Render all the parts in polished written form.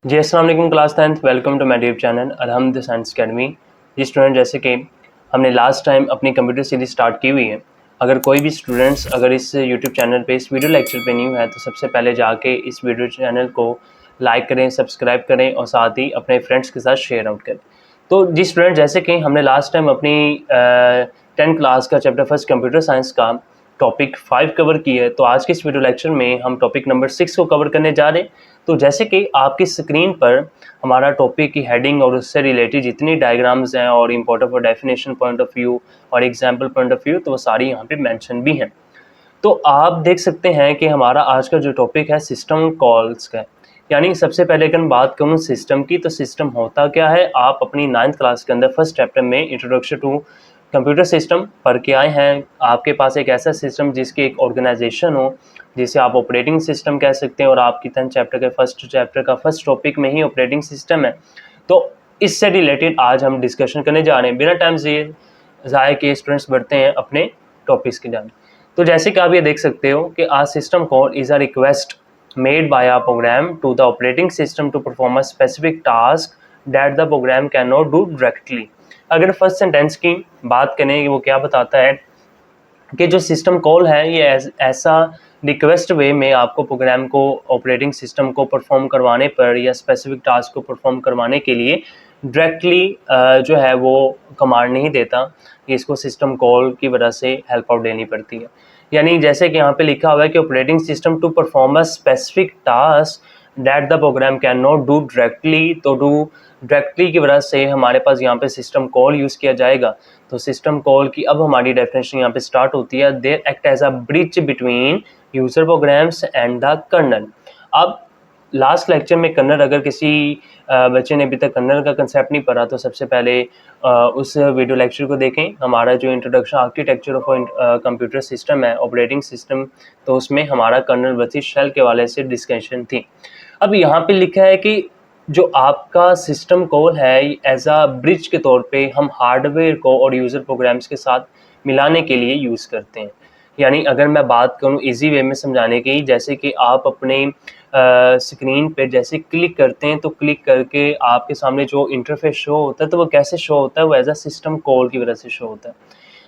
जी अस्सलाम वालेकुम class 10th welcome to my YouTube channel Alhamd science academy. जी स्टूडेंट, जैसे कि हमने लास्ट टाइम अपनी कंप्यूटर सीरीज स्टार्ट की हुई है। अगर कोई भी स्टूडेंट्स अगर इस यूट्यूब चैनल पे इस वीडियो लेक्चर पे न्यू है तो सबसे पहले जाके इस वीडियो चैनल को लाइक करें, सब्सक्राइब करें और साथ ही अपने फ्रेंड्स के साथ शेयर आउट करें। तो जी स्टूडेंट, जैसे कि हमने लास्ट टाइम अपनी 10 क्लास का चैप्टर फर्स्ट कंप्यूटर साइंस का टॉपिक 5 कवर किया है, तो आज के इस वीडियो लेक्चर में हम टॉपिक नंबर 6 को कवर करने जा रहे हैं। तो जैसे कि आपकी स्क्रीन पर हमारा टॉपिक की हेडिंग और उससे रिलेटेड जितनी डायग्राम्स हैं और important for definition point of view और एग्जाम्पल पॉइंट ऑफ व्यू, तो वो सारी यहाँ पे मेंशन भी हैं। तो आप देख सकते हैं कि हमारा आज का जो टॉपिक है सिस्टम कॉल्स का है। यानी सबसे पहले अगर मैं बात करूँ सिस्टम की, तो सिस्टम होता क्या है, आप अपनी 9th क्लास के अंदर फर्स्ट चैप्टर में इंट्रोडक्शन टू कंप्यूटर सिस्टम पढ़ के आए हैं। आपके पास एक ऐसा सिस्टम जिसकी एक ऑर्गेनाइजेशन हो, जिसे आप ऑपरेटिंग सिस्टम कह सकते हैं, और आपकी 10th चैप्टर के फर्स्ट चैप्टर का फर्स्ट टॉपिक में ही ऑपरेटिंग सिस्टम है। तो इससे रिलेटेड आज हम डिस्कशन करने जा रहे हैं। बिना टाइम ज़ाया किए स्टूडेंट्स बढ़ते हैं अपने टॉपिक्स की जान। तो जैसे कि आप ये देख सकते हो कि a system call is a request made by a program to the operating system to perform a specific task that the program can not do directly. अगर फर्स्ट सेंटेंस की बात करें, वो क्या बताता है कि जो सिस्टम कॉल है ये ऐसा रिक्वेस्ट वे में आपको प्रोग्राम को ऑपरेटिंग सिस्टम को परफॉर्म करवाने पर या स्पेसिफिक टास्क को परफॉर्म करवाने के लिए डायरेक्टली जो है वो कमांड नहीं देता। कि इसको सिस्टम कॉल की वजह से हेल्प आउट देनी पड़ती है। यानी जैसे कि यहाँ पे लिखा हुआ है कि operating system to perform a specific task that the program can not do directly, तो डू डायरेक्टली की वजह से हमारे पास यहाँ पे सिस्टम कॉल यूज़ किया जाएगा। तो सिस्टम कॉल की अब हमारी डेफिनेशन यहाँ पे स्टार्ट होती है। There act as a bridge between user programs and the kernel. अब लास्ट लेक्चर में कर्नल, अगर किसी बच्चे ने अभी तक कर्नल का कंसेप्ट नहीं पढ़ा तो सबसे पहले उस वीडियो लेक्चर को देखें। हमारा जो introduction architecture of computer system है, ऑपरेटिंग सिस्टम, तो उसमें हमारा कर्नल वर्सेस शेल के वाले से डिस्कशन थी। अब यहाँ पे लिखा है कि जो आपका सिस्टम कॉल है एज अ ब्रिज के तौर पे हम हार्डवेयर को और यूज़र प्रोग्राम्स के साथ मिलाने के लिए यूज़ करते हैं। यानी अगर मैं बात करूँ इजी वे में समझाने की, जैसे कि आप अपने स्क्रीन पे जैसे क्लिक करते हैं तो क्लिक करके आपके सामने जो इंटरफेस शो होता है तो वो कैसे शो होता है, वो एज अ सिस्टम कॉल की वजह से शो होता है।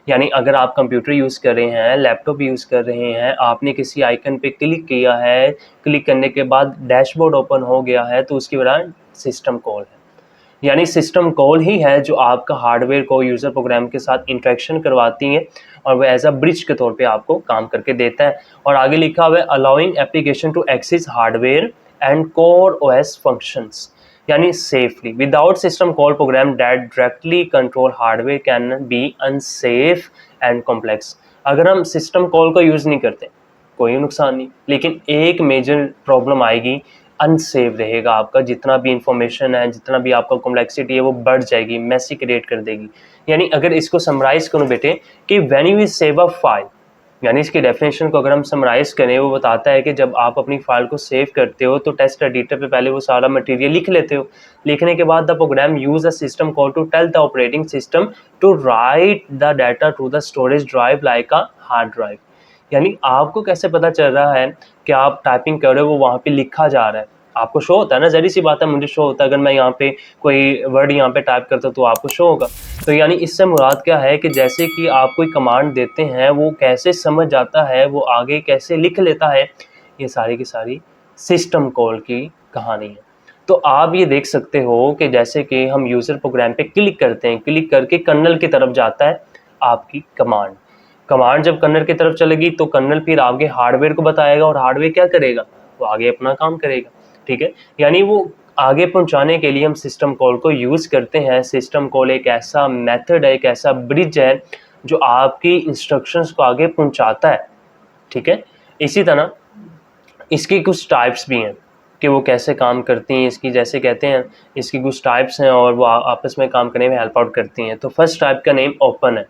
यानी अगर आप कंप्यूटर यूज़ कर रहे हैं, लैपटॉप यूज़ कर रहे हैं, आपने किसी आइकन पे क्लिक किया है, क्लिक करने के बाद डैशबोर्ड ओपन हो गया है, तो उसकी वजह सिस्टम कॉल है। यानी सिस्टम कॉल ही है जो आपका हार्डवेयर को यूज़र प्रोग्राम के साथ इंटरेक्शन करवाती है और वो एज अ ब्रिज के तौर पे आपको काम करके देता है। और आगे लिखा हुआ है allowing application to access hardware and core OS functions, यानी safely without system call program that directly control hardware can be unsafe and complex. अगर हम सिस्टम कॉल का यूज़ नहीं करते कोई नुकसान नहीं, लेकिन एक मेजर प्रॉब्लम आएगी, अनसेफ रहेगा आपका जितना भी इंफॉर्मेशन है, जितना भी आपका कॉम्प्लेक्सिटी है वो बढ़ जाएगी, मैसी क्रिएट कर देगी। यानी अगर इसको समराइज करूँ बेटे कि when you save a file, यानी इसकी डेफिनेशन को अगर हम समराइज करें, वो बताता है कि जब आप अपनी फाइल को सेव करते हो तो टेक्स्ट एडिटर पे पहले वो सारा मटेरियल लिख लेते हो। लिखने के बाद the program use a system call to tell the operating system to write the data to the storage drive like a hard drive. यानी आपको कैसे पता चल रहा है कि आप टाइपिंग कर रहे हो, वो वहाँ पे लिखा जा रहा है, आपको शो होता है ना, जरी सी बात है, मुझे शो होता है। अगर मैं यहाँ पे कोई वर्ड यहाँ पे टाइप करता हूँ तो आपको शो होगा। तो यानी इससे मुराद क्या है कि जैसे कि आप कोई कमांड देते हैं वो कैसे समझ जाता है, वो आगे कैसे लिख लेता है, ये सारी की सारी सिस्टम कॉल की कहानी है। तो आप ये देख सकते हो कि जैसे कि हम यूज़र प्रोग्राम पे क्लिक करते हैं, क्लिक करके कर्नल की तरफ जाता है आपकी कमांड। कमांड जब कर्नल की तरफ चलेगी तो कर्नल फिर आगे हार्डवेयर को बताएगा और हार्डवेयर क्या करेगा, वो आगे अपना काम करेगा। ठीक है, यानी वो आगे पहुंचाने के लिए हम सिस्टम कॉल को यूज़ करते हैं। सिस्टम कॉल एक ऐसा मेथड है, एक ऐसा ब्रिज है जो आपकी इंस्ट्रक्शंस को आगे पहुंचाता है। ठीक है, इसी तरह इसकी कुछ टाइप्स भी हैं कि वो कैसे काम करती हैं। इसकी जैसे कहते हैं इसकी कुछ टाइप्स हैं और वो आपस में काम करने में हेल्प आउट करती हैं। तो फर्स्ट टाइप का नेम ओपन है।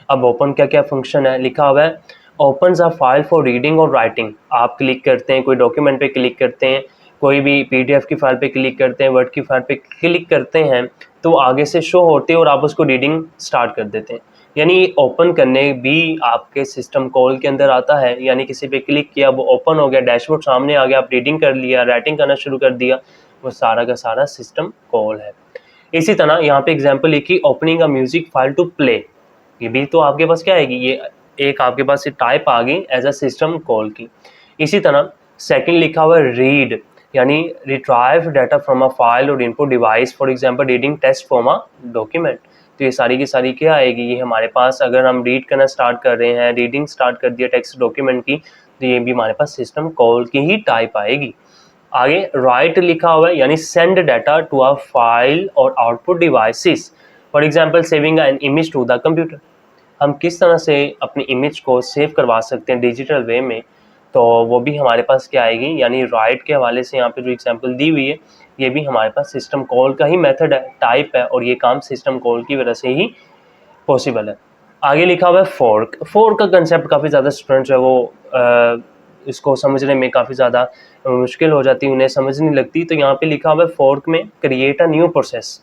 अब ओपन क्या क्या फंक्शन है, लिखा हुआ है opens a file for reading और राइटिंग। आप क्लिक करते हैं, कोई डॉक्यूमेंट पे क्लिक करते हैं, कोई भी पीडीएफ की फाइल पे क्लिक करते हैं, वर्ड की फाइल पे क्लिक करते हैं तो आगे से शो होते हैं और आप उसको रीडिंग स्टार्ट कर देते हैं। यानी ओपन करने भी आपके सिस्टम कॉल के अंदर आता है। यानी किसी पे क्लिक किया, वो ओपन हो गया, डैशबोर्ड सामने आ गया, आप रीडिंग कर लिया, राइटिंग करना शुरू कर दिया, वो सारा का सारा सिस्टम कॉल है। इसी तरह यहाँ पे एग्जांपल लिखी, opening a music file to play, ये भी तो आपके पास क्या आएगी, ये एक आपके पास टाइप आ गई एज अ सिस्टम कॉल की। इसी तरह सेकंड लिखा हुआ रीड, यानी retrieve data from a file और input device, for example reading text from a document. तो ये सारी की सारी क्या आएगी, ये हमारे पास अगर हम रीड करना स्टार्ट कर रहे हैं, रीडिंग स्टार्ट कर दिया टेक्स्ट डॉक्यूमेंट की, तो ये भी हमारे पास सिस्टम कॉल की ही टाइप आएगी। आगे राइट लिखा हुआ है, यानी send data to a file और output devices, for example saving an image to the computer. हम किस तरह से अपनी इमेज को सेव करवा सकते हैं डिजिटल वे में, तो वो भी हमारे पास क्या आएगी, यानी राइट के हवाले से यहाँ पे जो एग्जांपल दी हुई है, ये भी हमारे पास सिस्टम कॉल का ही मेथड है, टाइप है, और ये काम सिस्टम कॉल की वजह से ही पॉसिबल है। आगे लिखा हुआ है फोर्क। फोर्क का कंसेप्ट काफ़ी ज़्यादा स्टूडेंट्स है वो इसको समझने में काफ़ी ज़्यादा मुश्किल हो जाती है, उन्हें समझ नहीं लगती। तो यहाँ पे लिखा हुआ है फोर्क में create a new process.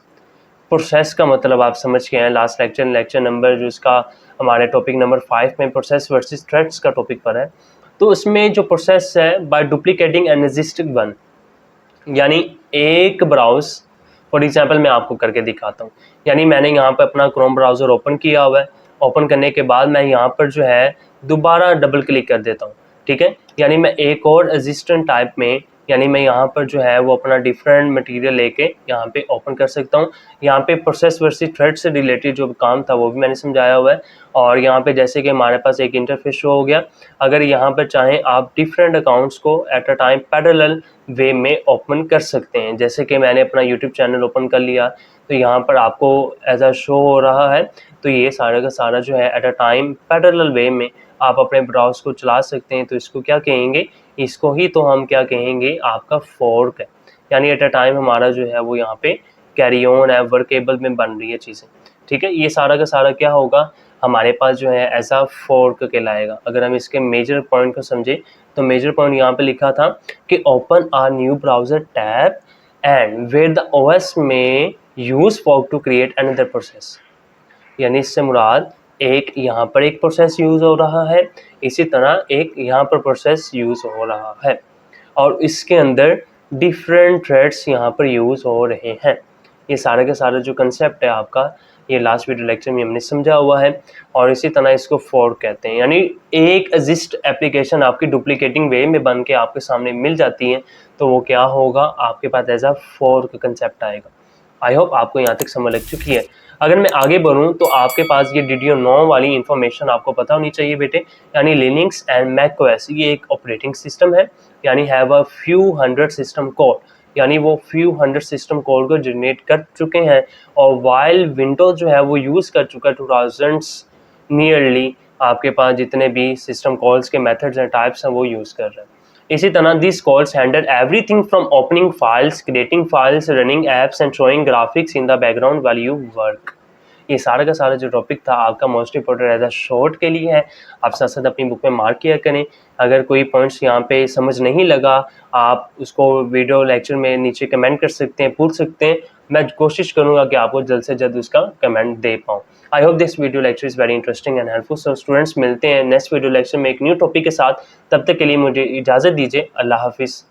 Process का मतलब आप समझ के हैं, लास्ट लेक्चर नंबर जो इसका हमारे टॉपिक नंबर 5 में प्रोसेस वर्सेस थ्रेड्स का टॉपिक पर है। तो उसमें जो प्रोसेस है, by duplicating an existing one, यानी एक ब्राउज, फॉर एग्जांपल मैं आपको करके दिखाता हूँ। यानी मैंने यहाँ पर अपना क्रोम ब्राउज़र ओपन किया हुआ है, ओपन करने के बाद मैं यहाँ पर जो है दोबारा डबल क्लिक कर देता हूँ, ठीक है। यानी मैं एक और एग्जिस्टेंट टाइप में, यानी मैं यहाँ पर जो है वो अपना डिफरेंट मटेरियल लेके यहाँ पे ओपन कर सकता हूँ। यहाँ पे प्रोसेस वर्सेस थ्रेड से रिलेटेड जो काम था वो भी मैंने समझाया हुआ है। और यहाँ पे जैसे कि हमारे पास एक इंटरफेस शो हो गया, अगर यहाँ पर चाहें आप डिफरेंट अकाउंट्स को एट अ टाइम पैरेलल वे में ओपन कर सकते हैं। जैसे कि मैंने अपना यूट्यूब चैनल ओपन कर लिया, तो यहाँ पर आपको एज अ शो हो रहा है। तो ये सारा का सारा जो है एट अ टाइम पैरेलल वे में आप अपने ब्राउज को चला सकते हैं। तो इसको क्या कहेंगे, इसको ही तो हम क्या कहेंगे, आपका फोर्क है। यानी एट अ टाइम हमारा जो है वो यहाँ पे कैरी ऑन है, वर्केबल में बन रही है चीज़ें, ठीक है। ये सारा का सारा क्या होगा, हमारे पास जो है ऐसा फोर्क कहलाएगा। अगर हम इसके मेजर पॉइंट को समझे, तो मेजर पॉइंट यहाँ पे लिखा था कि open a new browser tab and where the OS में use fork to create another process. यानी इससे मुराद एक यहाँ पर एक प्रोसेस यूज़ हो रहा है, इसी तरह एक यहाँ पर प्रोसेस यूज़ हो रहा है, और इसके अंदर डिफरेंट थ्रेड्स यहाँ पर यूज़ हो रहे हैं। ये सारे के सारे जो कंसेप्ट है आपका, ये लास्ट वीडियो लेक्चर में हमने समझा हुआ है। और इसी तरह इसको फोर्क कहते हैं, यानी एक एग्जिस्ट एप्लीकेशन आपकी डुप्लीकेटिंग वे में बन के आपके सामने मिल जाती है, तो वो क्या होगा, आपके पास एज अ फोर्क कंसेप्ट आएगा। आई होप आपको यहाँ तक समझ लग चुकी है। अगर मैं आगे बढ़ूँ तो आपके पास ये DDO9 वाली इन्फॉर्मेशन आपको पता होनी चाहिए बेटे। यानी लिनक्स एंड मैकओएस ये एक ऑपरेटिंग सिस्टम है, यानी have a few hundred system code, यानी वो फ्यू हंड्रेड सिस्टम कोड को जनरेट कर चुके हैं। और वाइल विंडोज जो है वो यूज़ कर चुका है 2000 नियरली, आपके पास जितने भी सिस्टम कॉल्स के मेथड्स हैं, टाइप्स हैं, वो यूज़ कर रहे हैं। इसी तरह this calls handle everything from opening files, creating files, running apps and showing graphics in the background while you work. ये सारा का सारा जो टॉपिक था आपका most important as a short के लिए है, आप साथ साथ अपनी बुक में मार्क किया करें। अगर कोई पॉइंट्स यहाँ पे समझ नहीं लगा, आप उसको वीडियो लेक्चर में नीचे कमेंट कर सकते हैं, पूछ सकते हैं। मैं कोशिश करूँगा कि आपको जल्द से जल्द उसका कमेंट दे पाऊँ। I hope this video lecture is very interesting and helpful. So students, मिलते हैं नेक्स्ट वीडियो लेक्चर में एक न्यू टॉपिक के साथ। तब तक के लिए मुझे इजाज़त दीजिए। अल्लाह हाफिज़।